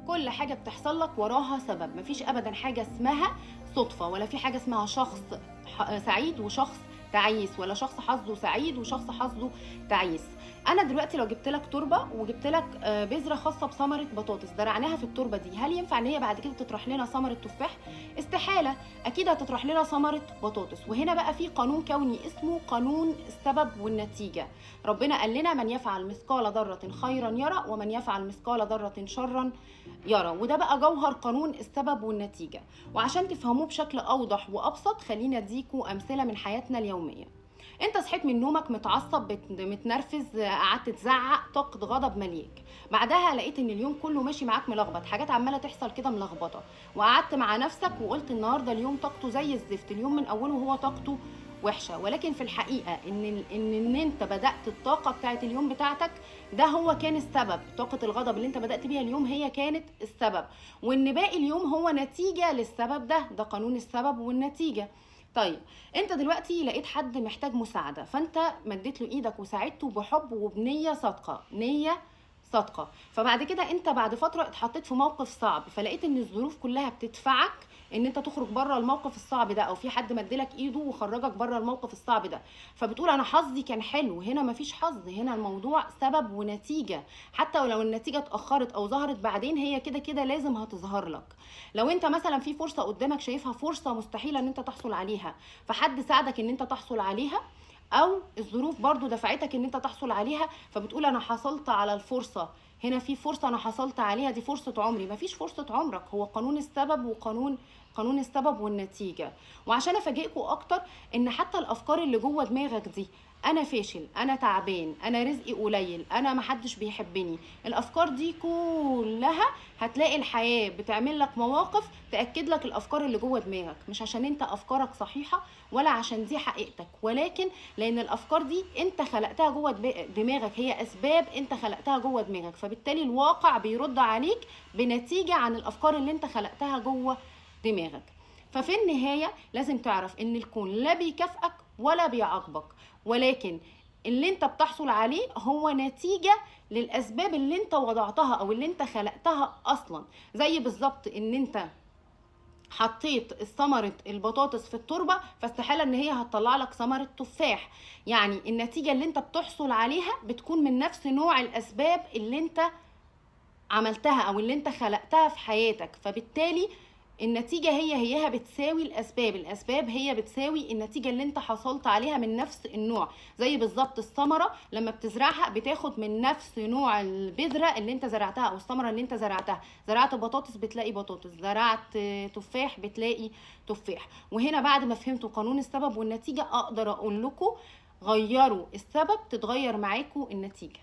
كل حاجة بتحصل لك وراها سبب، مفيش أبدا حاجة اسمها صدفة، ولا في حاجة اسمها شخص سعيد وشخص تعيس، ولا شخص حظه سعيد وشخص حظه تعيس. انا دلوقتي لو جبت لك تربه وجبت لك بذره خاصه بثمره بطاطس زرعناها في التربه دي، هل ينفع ان هي بعد كده تطرح لنا ثمره تفاح؟ استحاله، اكيد هتطرح لنا ثمره بطاطس. وهنا بقى في قانون كوني اسمه قانون السبب والنتيجه. ربنا قال لنا من يفعل مثقال ذره خيرا يرى، ومن يفعل مثقال ذره شرا يرى. وده بقى جوهر قانون السبب والنتيجه. وعشان تفهموه بشكل اوضح وابسط، خلينا اديكوا امثله من حياتنا اليوميه. انت صحيت من نومك متعصب، متنرفز، قعدت تزعق، طاقة غضب مليك. بعدها لقيت ان اليوم كله ماشي معاك ملخبط، حاجات عماله تحصل كده ملخبطه، وقعدت مع نفسك وقلت النهارده اليوم طاقته زي الزفت، اليوم من اوله هو طاقته وحشه. ولكن في الحقيقه ان انت بدات الطاقه بتاعت اليوم بتاعتك ده هو كان السبب. طاقه الغضب اللي انت بدات بيها اليوم هي كانت السبب، وان باقي اليوم هو نتيجه للسبب ده قانون السبب والنتيجه. طيب، انت دلوقتي لقيت حد محتاج مساعده، فانت مديت له ايدك وساعدته بحب وبنيه صادقه، نيه صادقه. فبعد كده انت بعد فتره اتحطيت في موقف صعب، فلقيت ان الظروف كلها بتدفعك ان انت تخرج بره الموقف الصعب ده، او في حد مدلك ايده وخرجك بره الموقف الصعب ده، فبتقول انا حظي كان حلو. هنا مفيش حظ، هنا الموضوع سبب ونتيجه. حتى ولو النتيجه اتاخرت او ظهرت بعدين، هي كده كده لازم هتظهر لك. لو انت مثلا في فرصه قدامك شايفها فرصه مستحيله ان انت تحصل عليها، فحد ساعدك ان انت تحصل عليها، او الظروف برضو دفعتك ان انت تحصل عليها، فبتقول انا حصلت على الفرصه. هنا في فرصه انا حصلت عليها، دي فرصه عمري. مفيش فرصه عمرك، هو قانون السبب قانون السبب والنتيجه. وعشان افاجئكم اكتر، ان حتى الافكار اللي جوه دماغك دي، انا فاشل، انا تعبان، انا رزقي قليل، انا محدش بيحبني، الافكار دي كلها هتلاقي الحياه بتعمل لك مواقف تاكد لك الافكار اللي جوه دماغك، مش عشان انت افكارك صحيحه ولا عشان دي حقيقتك، ولكن لان الافكار دي انت خلقتها جوه دماغك، هي اسباب انت خلقتها جوه دماغك، فبالتالي الواقع بيرد عليك بنتيجه عن الافكار اللي انت خلقتها جوه دماغك. ففي النهايه لازم تعرف ان الكون لا بيكافئك ولا بيعاقبك، ولكن اللي انت بتحصل عليه هو نتيجه للاسباب اللي انت وضعتها او اللي انت خلقتها اصلا. زي بالظبط ان انت حطيت ثمرة البطاطس في التربة، فاستحالة ان هي هتطلع لك ثمرة تفاح. يعني النتيجة اللي انت بتحصل عليها بتكون من نفس نوع الاسباب اللي انت عملتها او اللي انت خلقتها في حياتك، فبالتالي النتيجة هي بتساوي الأسباب هي بتساوي النتيجة اللي انت حصلت عليها من نفس النوع. زي بالظبط الثمرة لما بتزرعها بتاخد من نفس نوع البذرة اللي انت زرعتها أو الثمرة اللي انت زرعتها. زرعت بطاطس بتلاقي بطاطس، زرعت تفاح بتلاقي تفاح. وهنا بعد ما فهمتوا قانون السبب والنتيجة أقدر أقول لكم غيروا السبب تتغير معاكم النتيجة.